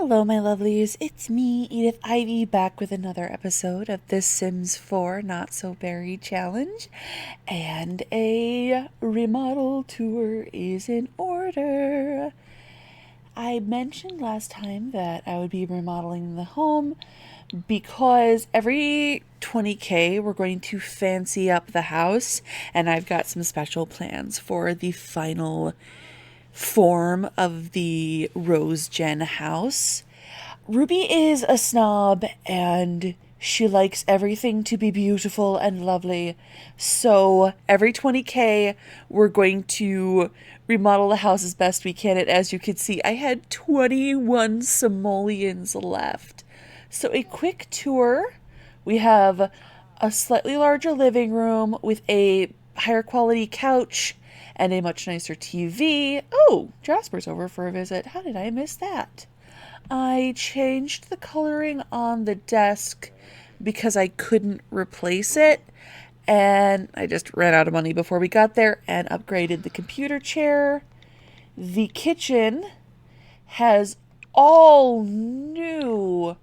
Hello, my lovelies. It's me, Edith Ivy, back with another episode of The Sims 4 Not So Berry Challenge. And a remodel tour is in order. I mentioned last time that I would be remodeling the home because every 20K we're going to fancy up the house, and I've got some special plans for the final form of the Rose Gen house. Ruby is a snob and she likes everything to be beautiful and lovely. So every 20K we're going to remodel the house as best we can. And as you can see, I had 21 simoleons left. So a quick tour. We have a slightly larger living room with a higher quality couch and a much nicer TV. Oh, Jasper's over for a visit. How did I miss that? I changed the coloring on the desk because I couldn't replace it, and I just ran out of money before we got there and upgraded the computer chair. The kitchen has all new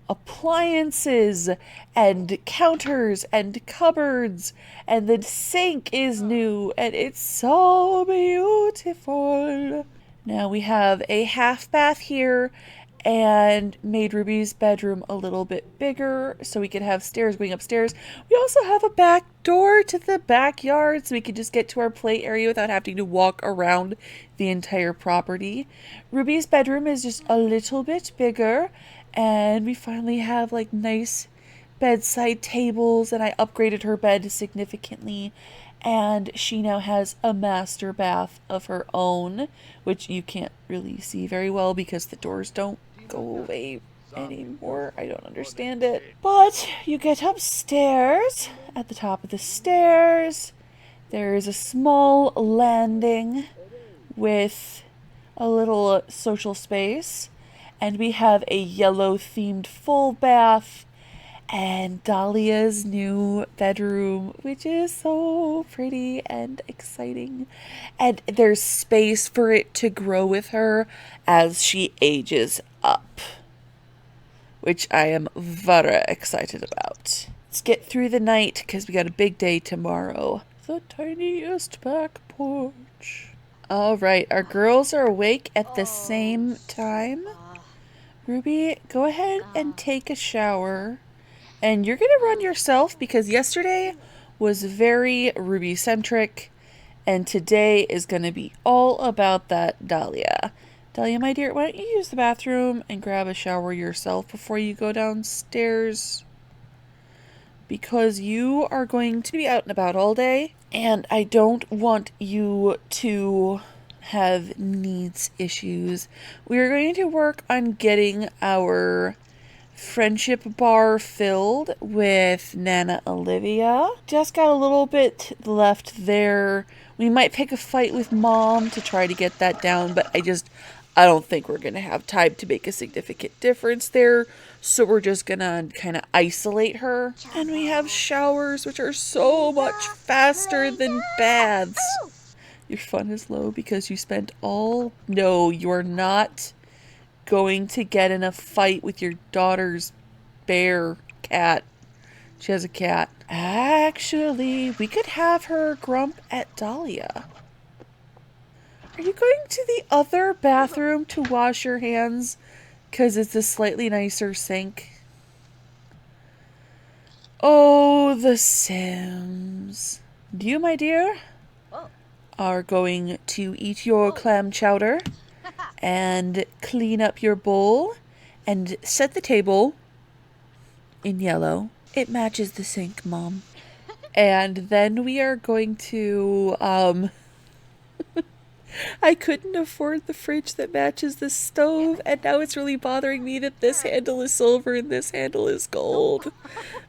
appliances and counters and cupboards, and the sink is new and it's so beautiful. Now we have a half bath here and made Ruby's bedroom a little bit bigger so we could have stairs going upstairs. We also have a back door to the backyard so we could just get to our play area without having to walk around the entire property. Ruby's bedroom is just a little bit bigger, and we finally have like nice bedside tables, and I upgraded her bed significantly, and she now has a master bath of her own, which you can't really see very well because the doors don't go away anymore. I don't understand it. But you get upstairs. At the top of the stairs, there is a small landing with a little social space, and we have a yellow themed full bath and Dahlia's new bedroom, which is so pretty and exciting. And there's space for it to grow with her as she ages up, which I am very excited about. Let's get through the night because we got a big day tomorrow. The tiniest back porch. All right, our girls are awake at the same time. Ruby, go ahead and take a shower. And you're going to run yourself because yesterday was very Ruby-centric, and today is going to be all about that Dahlia. Dahlia, my dear, why don't you use the bathroom and grab a shower yourself before you go downstairs? Because you are going to be out and about all day, and I don't want you to have needs issues. We are going to work on getting our friendship bar filled with Nana Olivia. Just got a little bit left there. We might pick a fight with Mom to try to get that down, but I don't think we're going to have time to make a significant difference there. So we're just going to kind of isolate her. And we have showers, which are so much faster than baths. Your fun is low because you spent all... No, you're not going to get in a fight with your daughter's cat. She has a cat. Actually, we could have her grump at Dahlia. Are you going to the other bathroom to wash your hands? Because it's a slightly nicer sink. Oh, the Sims. You, my dear, are going to eat your clam chowder and clean up your bowl and set the table in yellow. It matches the sink, Mom. And then we are going to, I couldn't afford the fridge that matches the stove, and now it's really bothering me that this handle is silver and this handle is gold.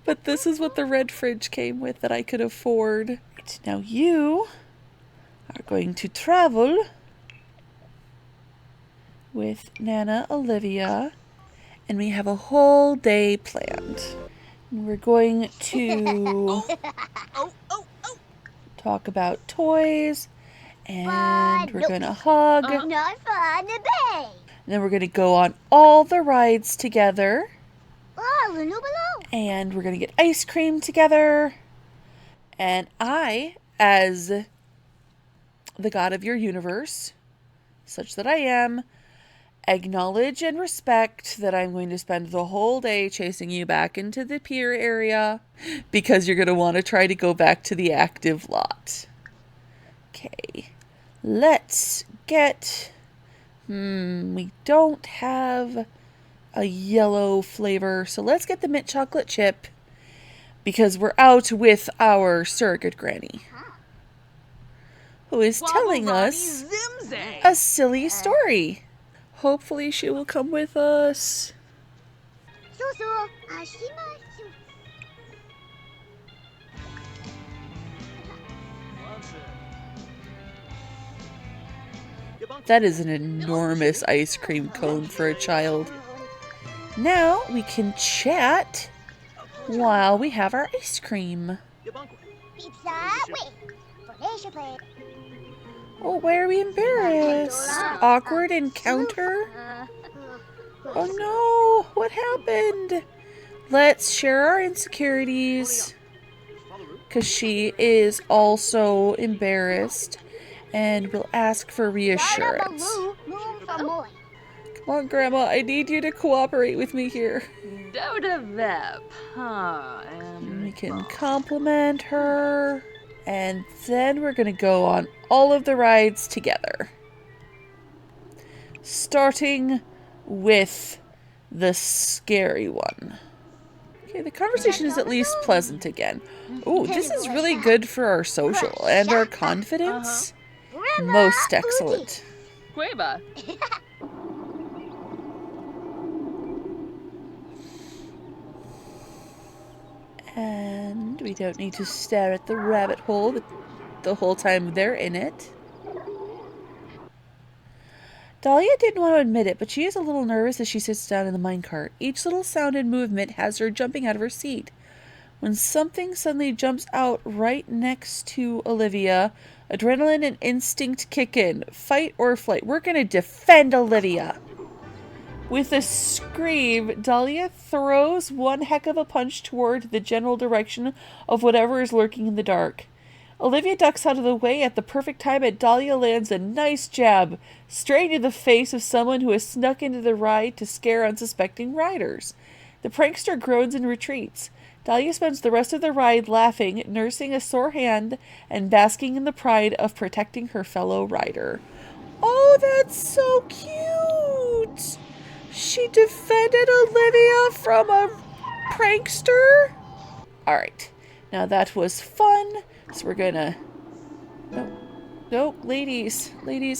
But this is what the red fridge came with that I could afford. Right, now you are going to travel with Nana Olivia, and we have a whole day planned. We're going to talk about toys, and we're going to hug. Not fun, babe. And then we're going to go on all the rides together. And we're going to get ice cream together. And I, as the god of your universe, such that I am, acknowledge and respect that I'm going to spend the whole day chasing you back into the pier area because you're going to want to try to go back to the active lot. Okay, let's get... we don't have a yellow flavor, so let's get the mint chocolate chip because we're out with our surrogate granny, who is telling us a silly story. Hopefully she will come with us. That is an enormous ice cream cone for a child. Now we can chat while we have our ice cream. Oh, why are we embarrassed? Awkward encounter? Oh no, what happened? Let's share our insecurities, because she is also embarrassed, and we'll ask for reassurance. Come on, Grandma, I need you to cooperate with me here. We can compliment her, and then we're going to go on all of the rides together. Starting with the scary one. Okay, the conversation is at least pleasant again. Ooh, this is really good for our social and our confidence. Most excellent. And we don't need to stare at the rabbit hole the whole time they're in it. Dahlia didn't want to admit it, but she is a little nervous as she sits down in the minecart. Each little sound and movement has her jumping out of her seat. When something suddenly jumps out right next to Olivia, adrenaline and instinct kick in. Fight or flight. We're going to defend Olivia. With a scream, Dahlia throws one heck of a punch toward the general direction of whatever is lurking in the dark. Olivia ducks out of the way at the perfect time, and Dahlia lands a nice jab straight into the face of someone who has snuck into the ride to scare unsuspecting riders. The prankster groans and retreats. Dahlia spends the rest of the ride laughing, nursing a sore hand, and basking in the pride of protecting her fellow rider. Oh, that's so cute! She defended Olivia from a prankster? Alright, now that was fun. So we're gonna... No, ladies,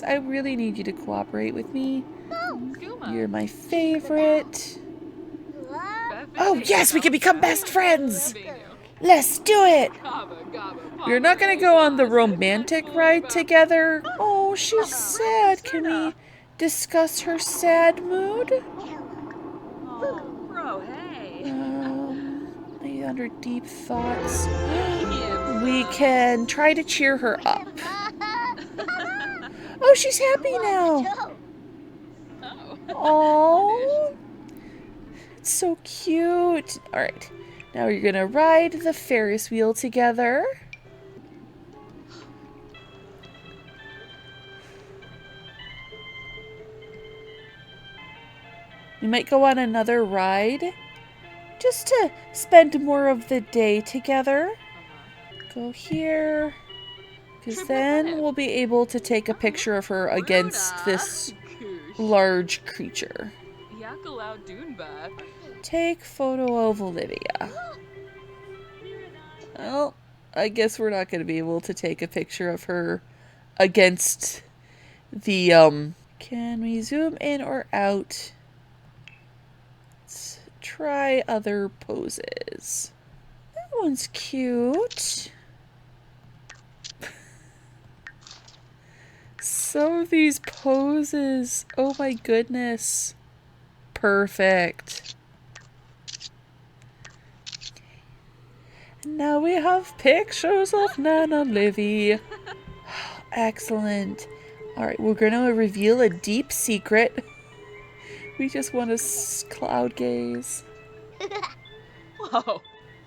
I really need you to cooperate with me. You're my favorite. Oh yes, we can become best friends! Let's do it! We're not gonna go on the romantic ride together. Oh, she's sad. Can we discuss her sad mood? Under deep thoughts. We can try to cheer her up. Oh, she's happy now. Oh, it's so cute. All right, now you're gonna ride the Ferris wheel together. We might go on another ride just to spend more of the day together. Go here, because then we'll be able to take a picture of her against this large creature. Take photo of Olivia. Well, I guess we're not going to be able to take a picture of her against the, Can we zoom in or out? Let's try other poses. That one's cute. Some of these poses, oh my goodness. Perfect. And now we have pictures of Nana Livy. Excellent. Alright, we're going to reveal a deep secret. We just want to cloud gaze. Whoa.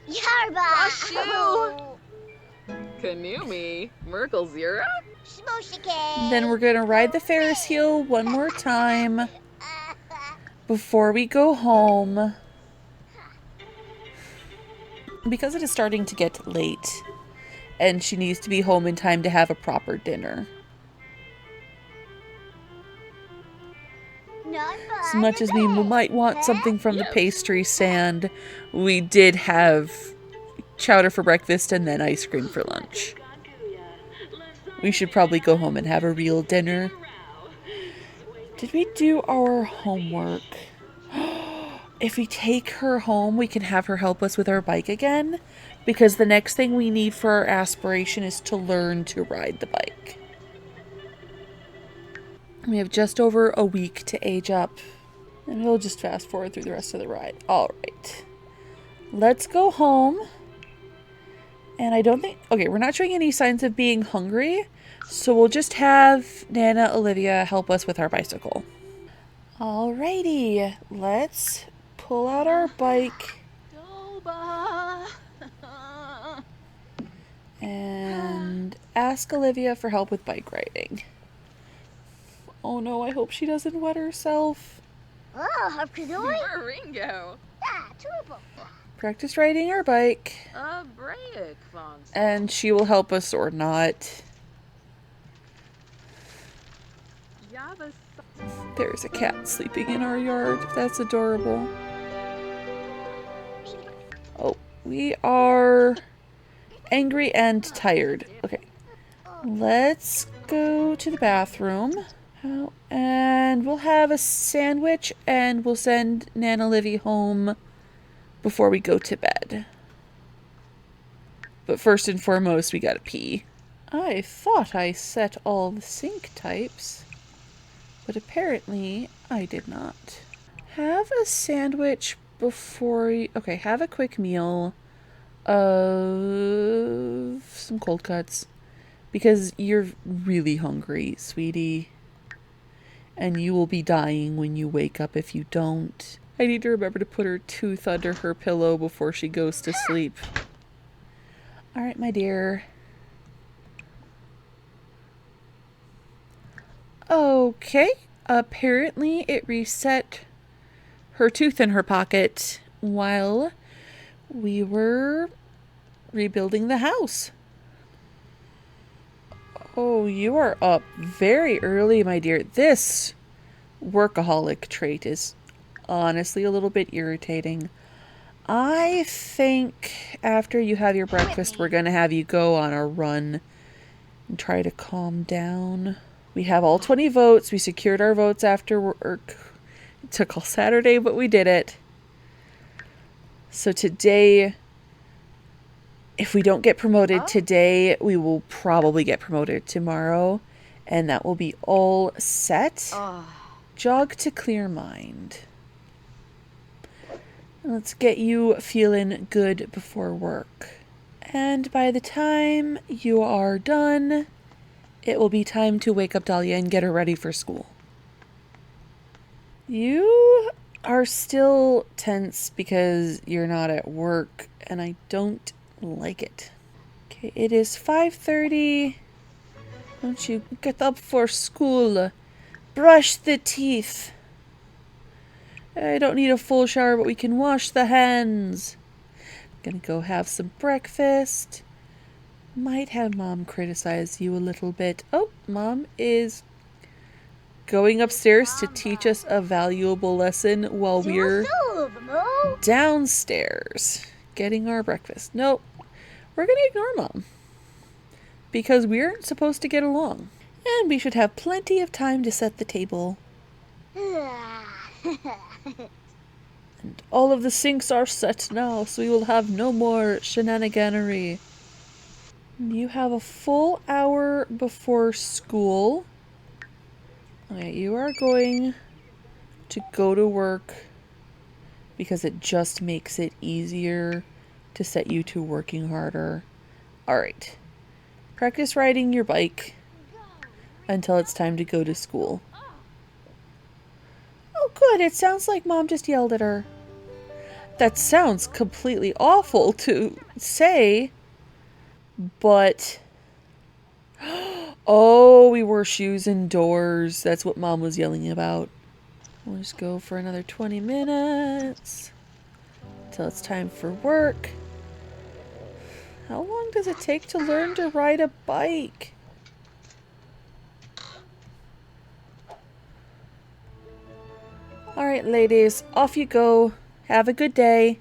Yarba! Rashu! Kanumi? Merkel Zira? Shmoshike! Then we're going to ride the Ferris wheel one more time before we go home. Because it is starting to get late, and she needs to be home in time to have a proper dinner. As much as we might want something from the pastry stand, we did have chowder for breakfast and then ice cream for lunch. We should probably go home and have a real dinner. Did we do our homework? If we take her home, we can have her help us with our bike again, because the next thing we need for our aspiration is to learn to ride the bike. We have just over a week to age up, and we'll just fast forward through the rest of the ride. All right, let's go home. And I don't think, okay, we're not showing any signs of being hungry, so we'll just have Nana Olivia help us with our bicycle. Alrighty, let's pull out our bike and ask Olivia for help with bike riding. Oh no, I hope she doesn't wet herself. Oh, Ringo. Practice riding our bike. And she will help us or not. There's a cat sleeping in our yard. That's adorable. Oh, we are angry and tired. Okay. Let's go to the bathroom. And we'll have a sandwich and we'll send Nana Livy home before we go to bed. But first and foremost, we gotta pee. I thought I set all the sink types, but apparently I did not. Have a sandwich before you... Okay, have a quick meal of some cold cuts, because you're really hungry, sweetie. And you will be dying when you wake up if you don't. I need to remember to put her tooth under her pillow before she goes to sleep. Alright, my dear. Okay. Apparently it reset her tooth in her pocket while we were rebuilding the house. Oh, you are up very early, my dear. This workaholic trait is honestly a little bit irritating. I think after you have your breakfast, we're going to have you go on a run and try to calm down. We have all 20 votes. We secured our votes after work. It took all Saturday, but we did it. So today... If we don't get promoted today, we will probably get promoted tomorrow. And that will be all set. Jog to clear mind. Let's get you feeling good before work. And by the time you are done, it will be time to wake up Dahlia and get her ready for school. You are still tense because you're not at work, and I don't like it. Okay, it is 5:30. Don't you get up for school? Brush the teeth. I don't need a full shower, but we can wash the hands. Gonna go have some breakfast. Might have Mom criticize you a little bit. Oh, Mom is going upstairs to teach us a valuable lesson while we're downstairs getting our breakfast. Nope. We're going to ignore Mom. Because we aren't supposed to get along. And we should have plenty of time to set the table. And all of the sinks are set now, so we will have no more shenaniganery. You have a full hour before school. Okay, you are going to go to work because it just makes it easier to set you to working harder. Alright. Practice riding your bike until it's time to go to school. good. It sounds like Mom just yelled at her. That sounds completely awful to say, but... Oh, we wore shoes indoors. That's what Mom was yelling about. We'll just go for another 20 minutes until it's time for work. How long does it take to learn to ride a bike? Alright, ladies, off you go. Have a good day.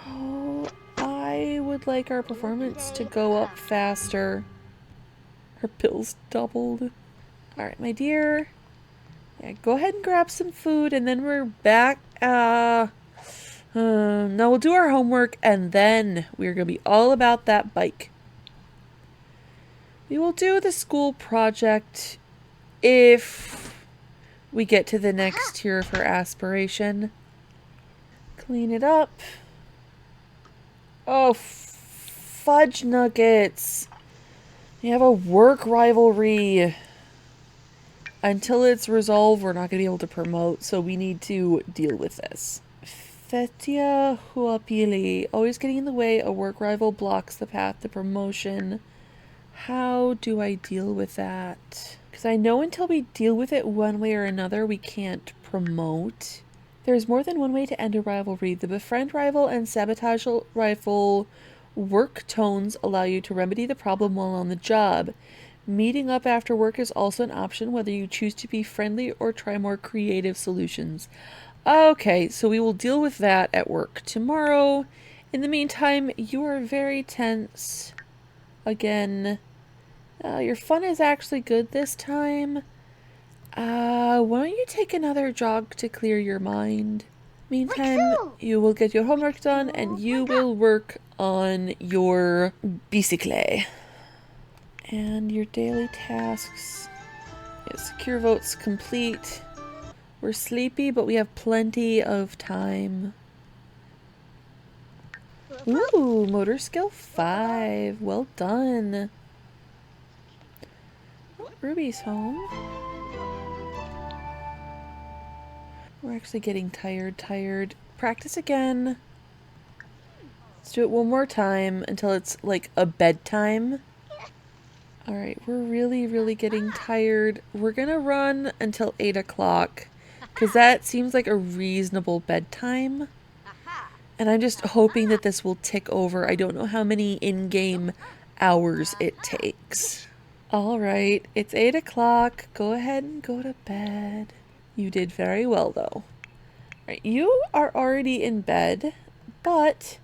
Oh, I would like our performance to go up faster. Our bills doubled. Alright, my dear. Yeah, go ahead and grab some food and then we're back. No, we'll do our homework and then we're going to be all about that bike. We will do the school project if we get to the next tier for aspiration. Clean it up. Oh, fudge nuggets. We have a work rivalry. Until it's resolved, we're not going to be able to promote, so we need to deal with this. Fetia Huapili. Always getting in the way. A work rival blocks the path to promotion. How do I deal with that? Because I know until we deal with it one way or another, we can't promote. There's more than one way to end a rivalry. The befriend rival and sabotage rival work tones allow you to remedy the problem while on the job. Meeting up after work is also an option, whether you choose to be friendly or try more creative solutions. Okay, so we will deal with that at work tomorrow. In the meantime, you are very tense. Again, your fun is actually good this time. Why don't you take another jog to clear your mind? Meantime, you will get your homework done and you will work on your bicycle. And your daily tasks. Yeah, secure votes complete. We're sleepy, but we have plenty of time. Ooh, motor skill 5. Well done. Oh, Ruby's home. We're actually getting tired. Practice again. Let's do it one more time until it's like a bedtime. Alright, we're really getting tired. We're gonna run until 8 o'clock because that seems like a reasonable bedtime. And I'm just hoping that this will tick over. I don't know how many in-game hours it takes. Alright, it's 8 o'clock. Go ahead and go to bed. You did very well though. Alright, you are already in bed, but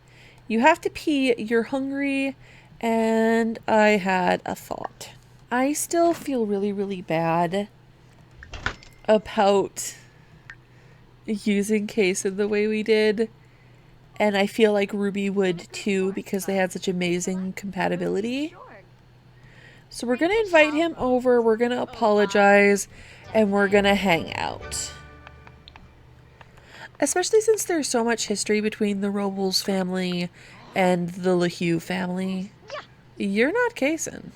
you have to pee, you're hungry, and I had a thought. I still feel really bad about using Kason the way we did. And I feel like Ruby would too because they had such amazing compatibility. So we're going to invite him over, we're going to apologize, and we're going to hang out. Especially since there's so much history between the Robles family and the Lahue family. You're not Kason.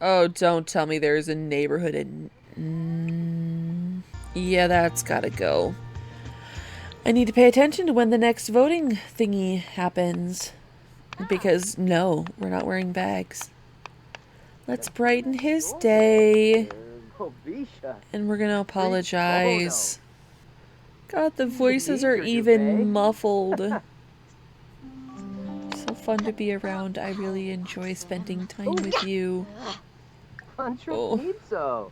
Oh, don't tell me there's a neighborhood in... Yeah, that's gotta go. I need to pay attention to when the next voting thingy happens. Because, no, we're not wearing bags. Let's brighten his day. And we're gonna apologize. God, the voices are even muffled. So fun to be around. I really enjoy spending time with you. Oh.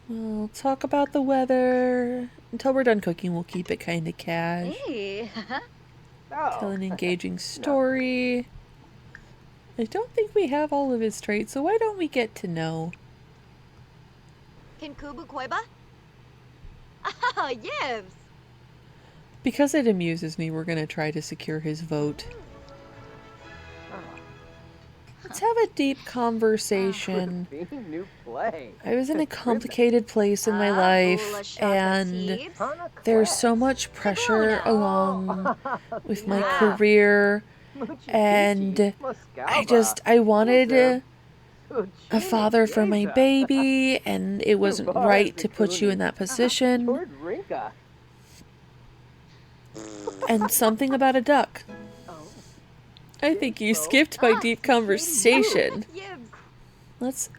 We'll talk about the weather. Until we're done cooking, we'll keep it kind of cash. Tell an engaging story. I don't think we have all of his traits, so why don't we get to know? Kinkubu Koiba? Ah, yes. Because it amuses me, we're going to try to secure his vote. Let's have a deep conversation. I was in a complicated place in my life, and there's so much pressure along with my career, and I wanted a father for my baby, and it wasn't right to put you in that position. And something about a duck. I think you skipped my deep conversation.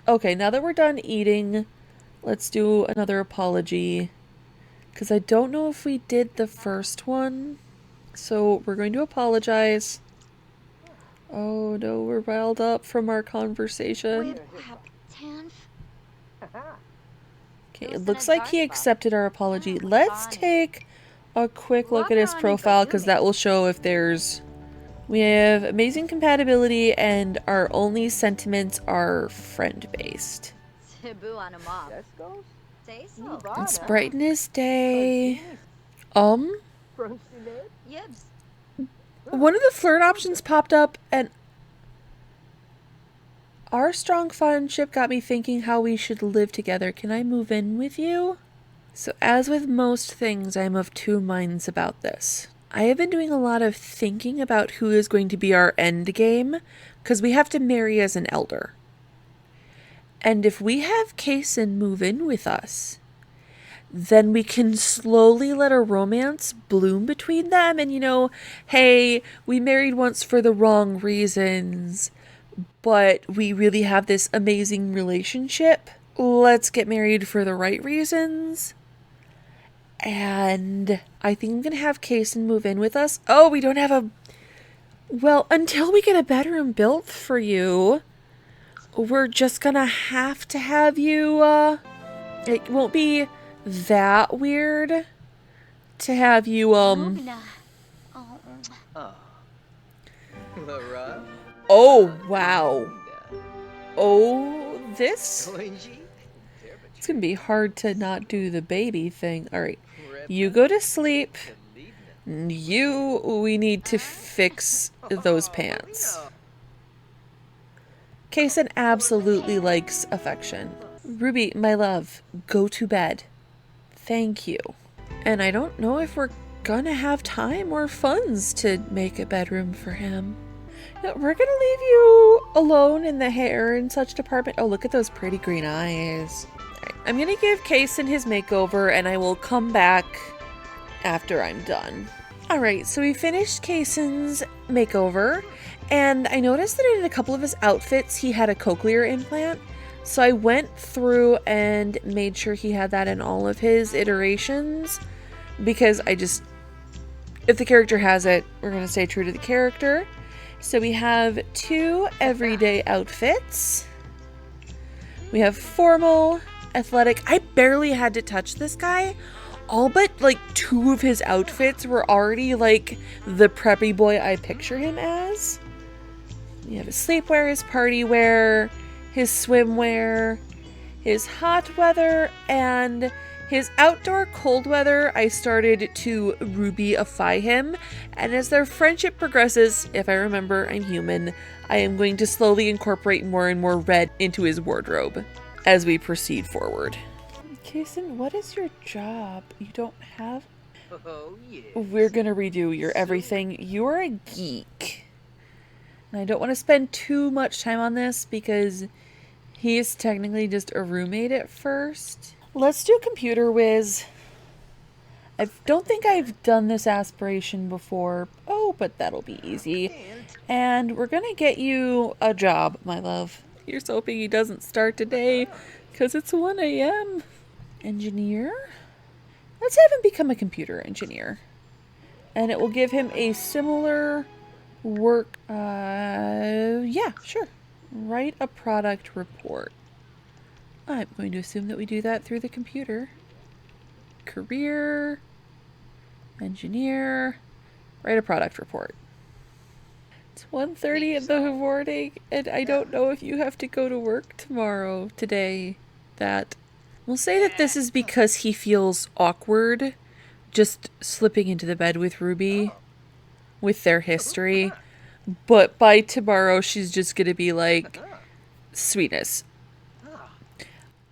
Okay, now that we're done eating, let's do another apology. Because I don't know if we did the first one. So we're going to apologize. Oh no, we're riled up from our conversation. Okay, it looks like he accepted our apology. Let's take a quick look at his profile, because that will show if there's... We have amazing compatibility, and our only sentiments are friend-based. It's brightness day. One of the flirt options popped up, and our strong friendship got me thinking how we should live together. Can I move in with you? So as with most things, I'm of two minds about this. I have been doing a lot of thinking about who is going to be our end game, because we have to marry as an elder. And if we have Kaysen move in with us, then we can slowly let a romance bloom between them. And, you know, hey, we married once for the wrong reasons, but we really have this amazing relationship. Let's get married for the right reasons. And I think I'm going to have Kaysen move in with us. Oh, we don't have a... Well, until we get a bedroom built for you, we're just going to have you, it won't be that weird to have you, Oh, wow. Oh, this? It's going to be hard to not do the baby thing. All right. You go to sleep. We need to fix those pants. Kaysen absolutely likes affection. Ruby, my love, go to bed. Thank you. And I don't know if we're gonna have time or funds to make a bedroom for him. No, we're gonna leave you alone in the hair and such department. Oh, look at those pretty green eyes. Right, I'm gonna give Kaysen his makeover, and I will come back after I'm done. Alright, so we finished Kaysen's makeover, and I noticed that in a couple of his outfits he had a cochlear implant. So I went through and made sure he had that in all of his iterations, because if the character has it, we're going to stay true to the character. So we have 2 everyday outfits. We have formal, athletic. I barely had to touch this guy. All but like 2 of his outfits were already like the preppy boy I picture him as. We have his sleepwear, his party wear, his swimwear, his hot weather, and his outdoor cold weather. I started to Ruby-ify him, and as their friendship progresses, if I remember, I'm human, I am going to slowly incorporate more and more red into his wardrobe as we proceed forward. Kaysen, what is your job? You don't have... Oh, yes. We're gonna redo your everything. You're a geek. And I don't want to spend too much time on this because he is technically just a roommate at first. Let's do computer whiz. I don't think I've done this aspiration before. Oh, but that'll be easy. And we're gonna get you a job, my love. Here's hoping he doesn't start today because it's 1 a.m. Engineer? Let's have him become a computer engineer. And it will give him a similar work. Yeah, sure. Write a product report. I'm going to assume that we do that through the computer. Career, engineer, write a product report. It's 1:30 in the morning, and I don't know if you have to go to work today. We'll say that this is because he feels awkward just slipping into the bed with Ruby with their history. But by tomorrow, she's just going to be like, sweetness.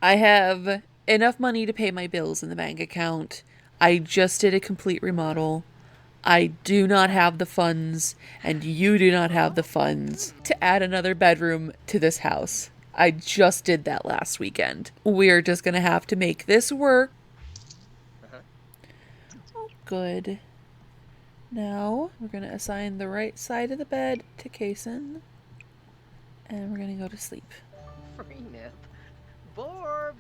I have enough money to pay my bills in the bank account. I just did a complete remodel. I do not have the funds, and you do not have the funds to add another bedroom to this house. I just did that last weekend. We're just gonna have to make this work. Oh, good. Now, we're gonna assign the right side of the bed to Kason. And we're gonna go to sleep. Free nip. Borb.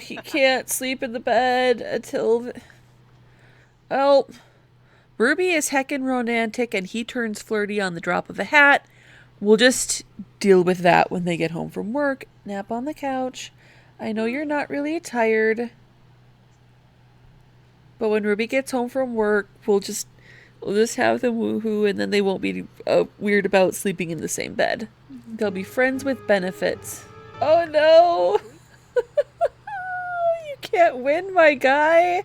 He can't sleep in the bed until... Well, Ruby is heckin' romantic and he turns flirty on the drop of a hat. We'll just deal with that when they get home from work. Nap on the couch. I know you're not really tired. But when Ruby gets home from work, we'll just have them woohoo, and then they won't be weird about sleeping in the same bed. They'll be friends with benefits. Oh no! You can't win, my guy.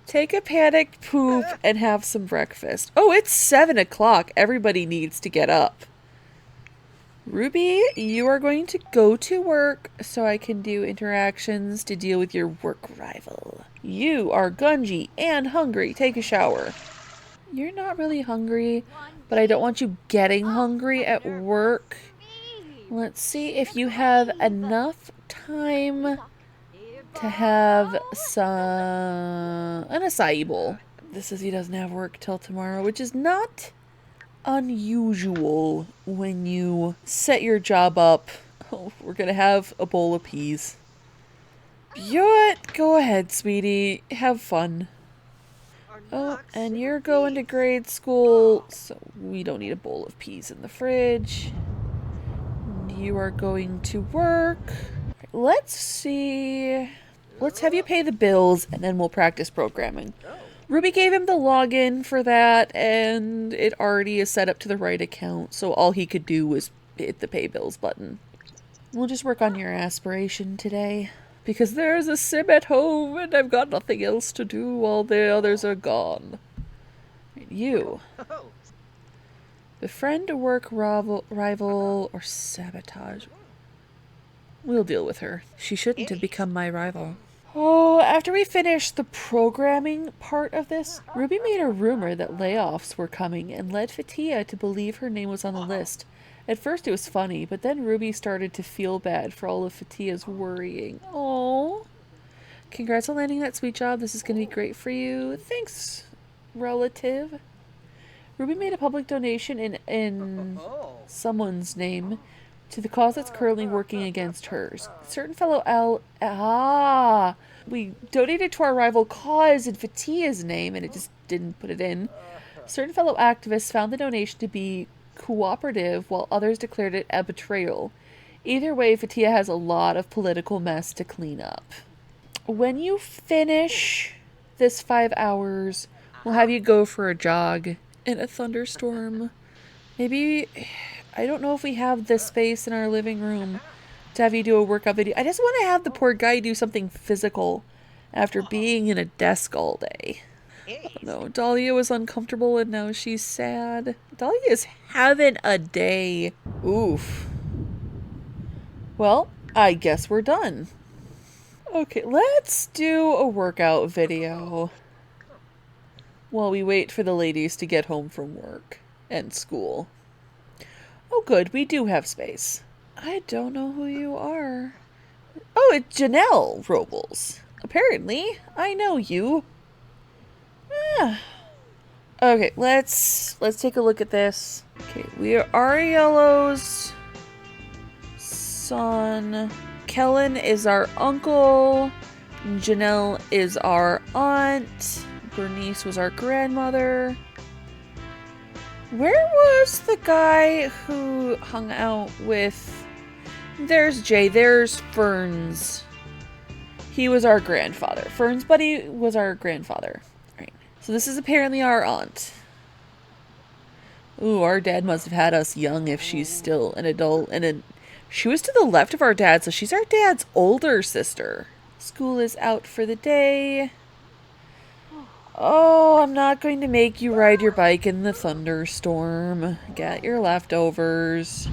Take a panicked poop and have some breakfast. Oh, it's 7 o'clock. Everybody needs to get up. Ruby, you are going to go to work so I can do interactions to deal with your work rival. You are gungy and hungry. Take a shower. You're not really hungry, but I don't want you getting hungry at work. Let's see if you have enough time to have an acai bowl. This says he doesn't have work till tomorrow, which is not unusual when you set your job up. Oh, we're gonna have a bowl of peas. What? Go ahead, sweetie. Have fun. Oh, and you're going to grade school, so we don't need a bowl of peas in the fridge. You are going to work. Let's see. Let's have you pay the bills, and then we'll practice programming. Ruby gave him the login for that, and it already is set up to the right account, so all he could do was hit the pay bills button. We'll just work on your aspiration today, because there's a sim at home, and I've got nothing else to do while the others are gone. You. Befriend a work rival or sabotage. We'll deal with her. She shouldn't have become my rival. Oh, after we finished the programming part of this, Ruby made a rumor that layoffs were coming and led Fatia to believe her name was on the list. At first it was funny, but then Ruby started to feel bad for all of Fatia's worrying. Oh, congrats on landing that sweet job. This is going to be great for you. Thanks, relative. Ruby made a public donation in someone's name to the cause that's currently working against hers. Certain fellow we donated to our rival cause in Fatia's name, and it just didn't put it in. Certain fellow activists found the donation to be cooperative, while others declared it a betrayal. Either way, Fatia has a lot of political mess to clean up. When you finish this 5 hours, we'll have you go for a jog in a thunderstorm. Maybe... I don't know if we have this space in our living room to have you do a workout video. I just want to have the poor guy do something physical after being in a desk all day. No, Dahlia was uncomfortable and now she's sad. Dahlia is having a day. Oof. Well, I guess we're done. Okay, let's do a workout video while we wait for the ladies to get home from work and school. Oh good, we do have space. I don't know who you are. Oh, it's Janelle Robles. Apparently, I know you. Ah. Okay, let's take a look at this. Okay, we are Ariello's son. Kellen is our uncle. Janelle is our aunt. Bernice was our grandmother. Where was the guy who hung out with... There's Jay, there's Ferns. He was our grandfather. Fern's buddy was our grandfather. Right. So this is apparently our aunt. Ooh, our dad must have had us young if she's still an adult. And she was to the left of our dad, so she's our dad's older sister. School is out for the day. Oh, I'm not going to make you ride your bike in the thunderstorm. Get your leftovers.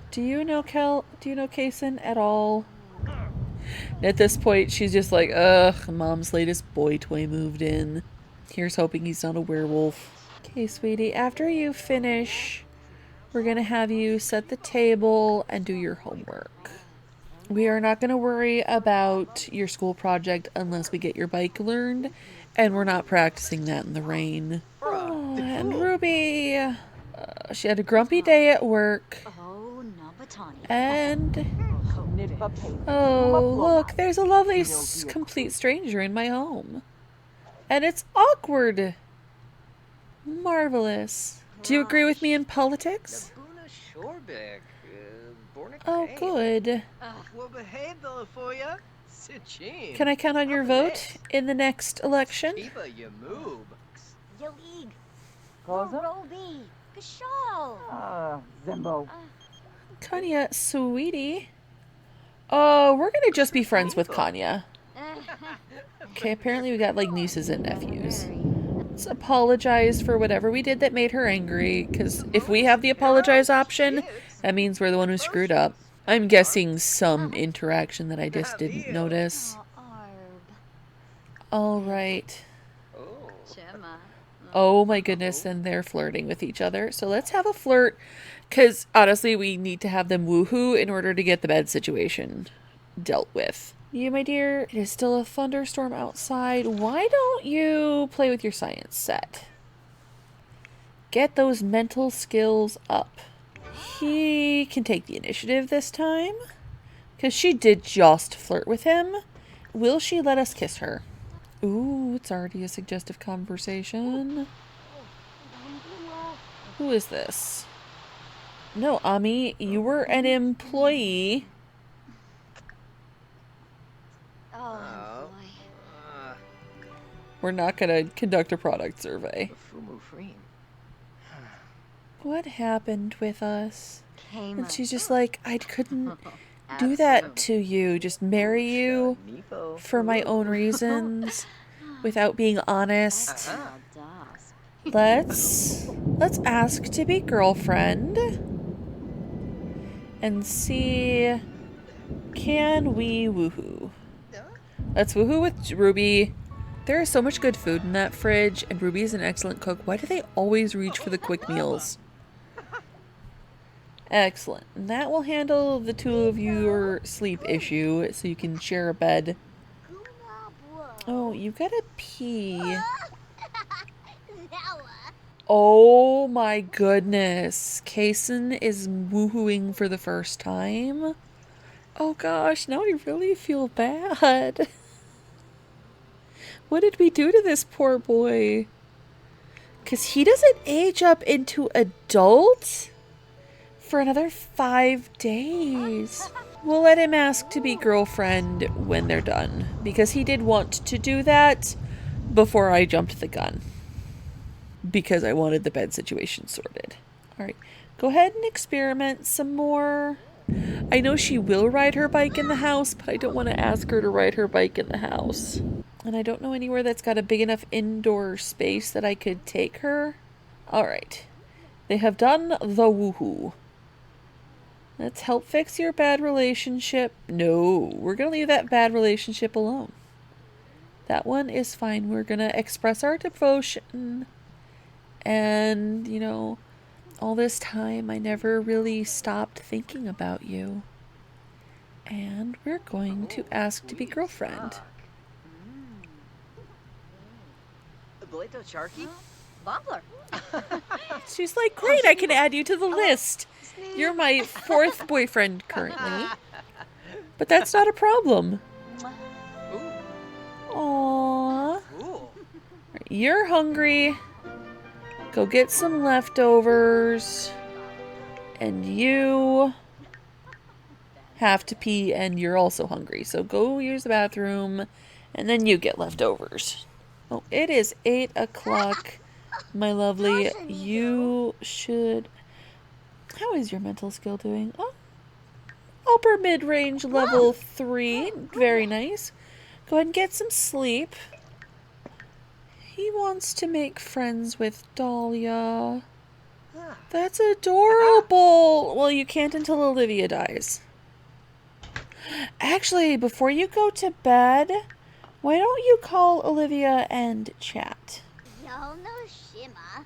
Do you know Kason at all? At this point, she's just like, ugh, mom's latest boy toy moved in. Here's hoping he's not a werewolf. Okay, sweetie, after you finish We're going to have you set the table and do your homework. We are not going to worry about your school project unless we get your bike learned, and we're not practicing that in the rain. Oh, and Ruby, she had a grumpy day at work. Oh, Nabatani. And oh, look, there's a lovely complete stranger in my home. And it's awkward. Marvelous. Do you agree with me in politics? Nabuna Shorbek. Born Oh, good. Well behaved, Belafoya. Sitchin. Can I count on your vote in the next election? Kiba Yamoob. Yalig. Cosa? Roby. Kashal. Zimbo. Kanya, sweetie. Oh, we're gonna just be friends with Kanya. Okay, apparently we got like nieces and nephews. Let's apologize for whatever we did that made her angry, because if we have the apologize option, that means we're the one who screwed up. I'm guessing some interaction that I just didn't notice. Alright. Chema. Oh my goodness, and they're flirting with each other. So let's have a flirt, because honestly, we need to have them woohoo in order to get the bed situation dealt with. You, my dear, it is still a thunderstorm outside. Why don't you play with your science set? Get those mental skills up. He can take the initiative this time, because she did just flirt with him. Will she let us kiss her? Ooh, it's already a suggestive conversation. Who is this? No, Ami, you were an employee. Oh, boy. We're not going to conduct a product survey. Fumu Freen. What happened with us? Came And she's just like, I couldn't do that to you. Just marry you for my own reasons without being honest. Let's ask to be girlfriend and see, can we woohoo? Let's woohoo with Ruby. There is so much good food in that fridge, and Ruby is an excellent cook. Why do they always reach for the quick meals? Excellent. And that will handle the two of your sleep issue, so you can share a bed. Oh, you gotta pee. Oh my goodness. Kason is woohooing for the first time. Oh gosh, now I really feel bad. What did we do to this poor boy? Because he doesn't age up into adult for another 5 days. We'll let him ask to be girlfriend when they're done, because he did want to do that before I jumped the gun, because I wanted the bed situation sorted. Alright, go ahead and experiment some more. I know she will ride her bike in the house, but I don't want to ask her to ride her bike in the house. And I don't know anywhere that's got a big enough indoor space that I could take her. Alright, they have done the woohoo. Let's help fix your bad relationship. No, we're going to leave that bad relationship alone. That one is fine. We're going to express our devotion. And, you know, all this time I never really stopped thinking about you. And we're going to ask to be girlfriend. Blato Charky? Bubbler. She's like, great, I can add you to the list. You're my 4th boyfriend currently. But that's not a problem. Aww. Cool. You're hungry. Go get some leftovers. And you have to pee, and you're also hungry. So go use the bathroom, and then you get leftovers. Oh, it is 8 o'clock, my lovely. You should... How is your mental skill doing? Oh, upper mid-range level 3. Very nice. Go ahead and get some sleep. He wants to make friends with Dahlia. That's adorable. Well, you can't until Olivia dies. Actually, before you go to bed, why don't you call Olivia and chat? Y'all know Shima.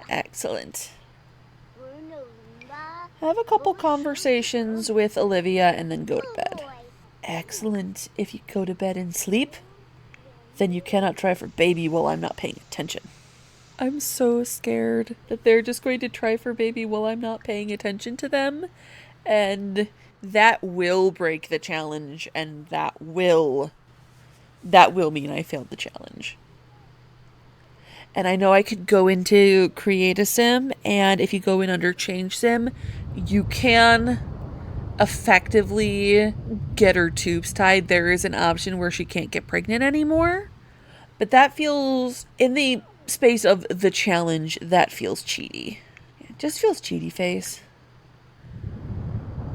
Excellent. Bruno Have a couple conversations with Olivia and then go to bed. Excellent. If you go to bed and sleep, then you cannot try for baby while I'm not paying attention. I'm so scared that they're just going to try for baby while I'm not paying attention to them. And that will break the challenge, and that will mean I failed the challenge. And I know I could go into create a sim, and if you go in under change sim, you can effectively get her tubes tied. There is an option where she can't get pregnant anymore. But that feels, in the space of the challenge, that feels cheaty. It just feels cheaty face.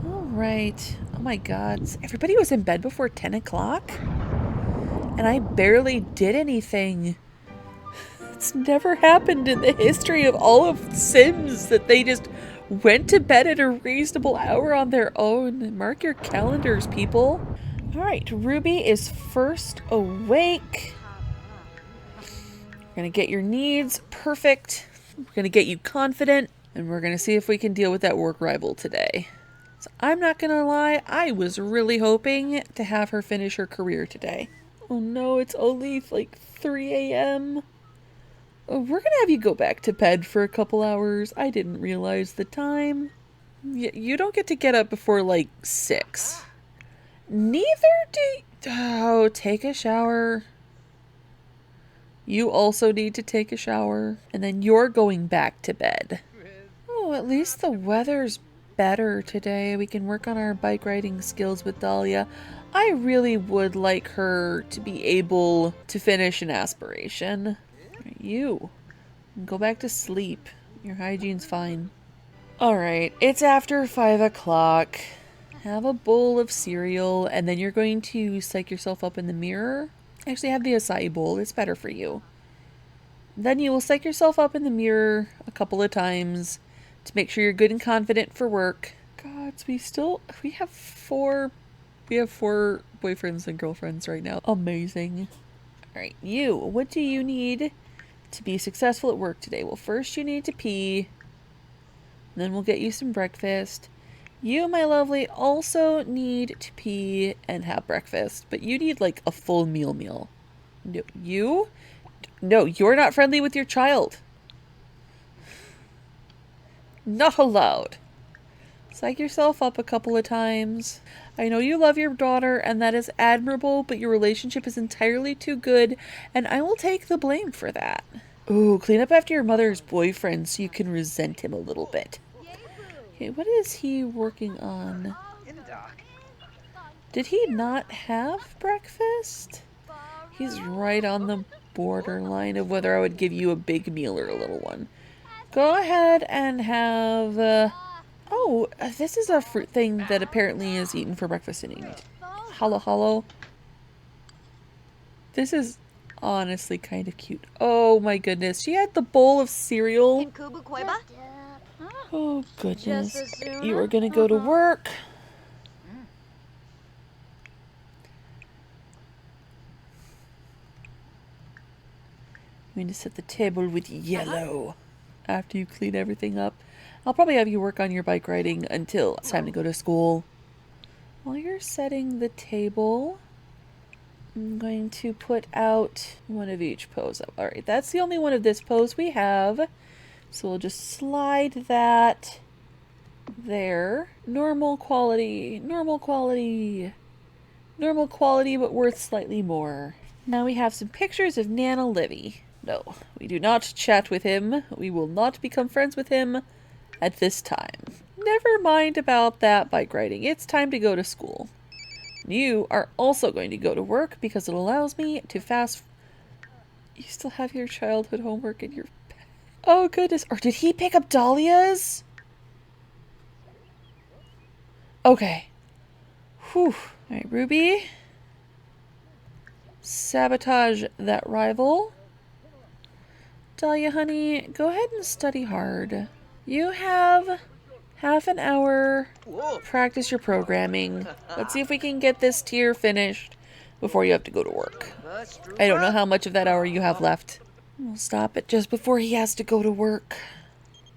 Alright. Oh my god. Everybody was in bed before 10 o'clock? And I barely did anything. It's never happened in the history of all of Sims that they just went to bed at a reasonable hour on their own. Mark your calendars, people. Alright, Ruby is first awake. We're gonna get your needs perfect. We're gonna get you confident. And we're gonna see if we can deal with that work rival today. So I'm not gonna lie, I was really hoping to have her finish her career today. Oh no, it's only like 3 a.m. Oh, we're gonna have you go back to bed for a couple hours. I didn't realize the time. You don't get to get up before like 6. Neither do you. Oh, take a shower. You also need to take a shower. And then you're going back to bed. Oh, at least the weather's better today. We can work on our bike riding skills with Dahlia. I really would like her to be able to finish an aspiration. You go back to sleep. Your hygiene's fine. Alright, it's after 5 o'clock. Have a bowl of cereal, and then you're going to psych yourself up in the mirror. Actually, have the acai bowl. It's better for you. Then you will psych yourself up in the mirror a couple of times to make sure you're good and confident for work. Gods, we have four boyfriends and girlfriends right now. Amazing. Alright, what do you need to be successful at work today? Well, first you need to pee. Then we'll get you some breakfast. You, my lovely, also need to pee and have breakfast. But you need like a full meal. No, you're not friendly with your child. Not allowed. Psych yourself up a couple of times. I know you love your daughter, and that is admirable, but your relationship is entirely too good, and I will take the blame for that. Ooh, clean up after your mother's boyfriend so you can resent him a little bit. Okay, what is he working on? Did he not have breakfast? He's right on the borderline of whether I would give you a big meal or a little one. Go ahead and have... this is a fruit thing that apparently is eaten for breakfast and eat. Halo. This is honestly kind of cute. Oh my goodness. She had the bowl of cereal. Oh goodness. You are gonna go to work. I'm going to set the table with yellow after you clean everything up. I'll probably have you work on your bike riding until it's time to go to school. While you're setting the table, I'm going to put out one of each pose up. Alright, that's the only one of this pose we have. So we'll just slide that there. Normal quality, but worth slightly more. Now we have some pictures of Nana Livy. No, we do not chat with him. We will not become friends with him at this time. Never mind about that bike riding. It's time to go to school. You are also going to go to work because it allows me to fast... You still have your childhood homework in your... Oh goodness. Or did he pick up Dahlia's? Okay. Whew. Alright, Ruby. Sabotage that rival. Dahlia, honey, go ahead and study hard. You have half an hour. Practice your programming. Let's see if we can get this tier finished before you have to go to work. I don't know how much of that hour you have left. We'll stop it just before he has to go to work.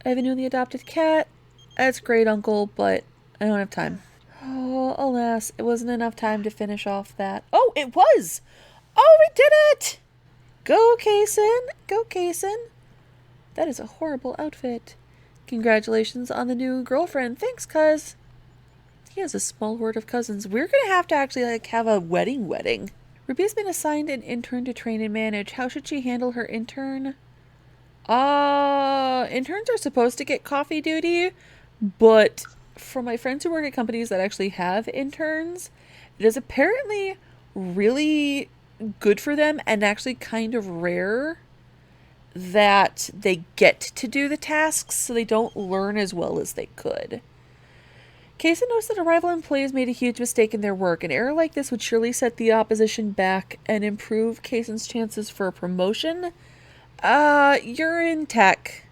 I have a newly adopted cat. That's great, Uncle, but I don't have time. Oh, alas, it wasn't enough time to finish off that. Oh, it was! Oh, we did it! Go, Kaysen! Go, Kaysen! That is a horrible outfit. Congratulations on the new girlfriend. Thanks, cuz. He has a small horde of cousins. We're gonna have to actually, like, have a wedding. Ruby's been assigned an intern to train and manage. How should she handle her intern? Interns are supposed to get coffee duty, but from my friends who work at companies that actually have interns, it is apparently really good for them and actually kind of rare that they get to do the tasks, so they don't learn as well as they could. Kaysen knows that a rival employee has made a huge mistake in their work. An error like this would surely set the opposition back and improve Kaysen's chances for a promotion. You're in tech.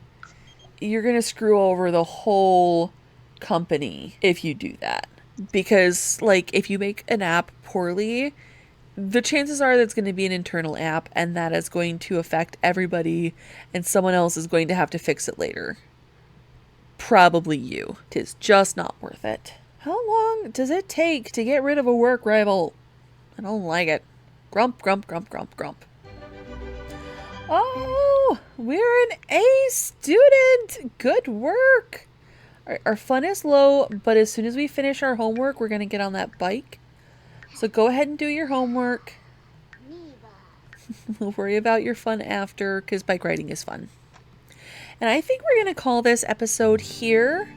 You're gonna screw over the whole company if you do that. Because, like, if you make an app poorly, the chances are that's going to be an internal app, and that is going to affect everybody, and someone else is going to have to fix it later. Probably you. 'Tis just not worth it. How long does it take to get rid of a work rival? I don't like it. Grump, grump, grump, grump, grump. Oh, we're an A student. Good work. Our fun is low, but as soon as we finish our homework, we're going to get on that bike. So go ahead and do your homework. We'll worry about your fun after, because bike riding is fun. And I think we're going to call this episode here.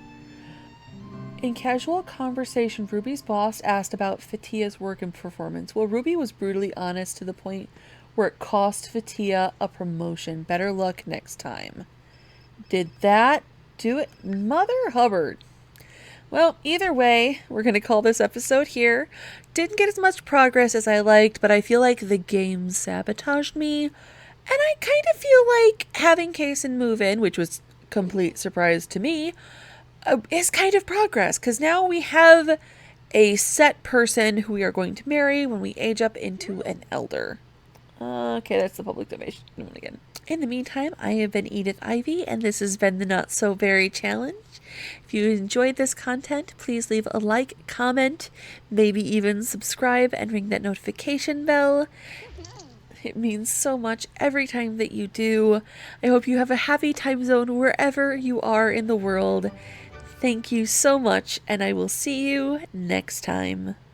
In casual conversation, Ruby's boss asked about Fatia's work and performance. Well, Ruby was brutally honest to the point where it cost Fatia a promotion. Better luck next time. Did that do it? Mother Hubbard. Well, either way, we're going to call this episode here. Didn't get as much progress as I liked, but I feel like the game sabotaged me. And I kind of feel like having Kaysen move in, which was a complete surprise to me, is kind of progress. Because now we have a set person who we are going to marry when we age up into an elder. Okay, that's the public domain again. In the meantime, I have been Edith Ivy, and this has been the Not So Very Challenge. If you enjoyed this content, please leave a like, comment, maybe even subscribe and ring that notification bell. It means so much every time that you do. I hope you have a happy time zone wherever you are in the world. Thank you so much, and I will see you next time.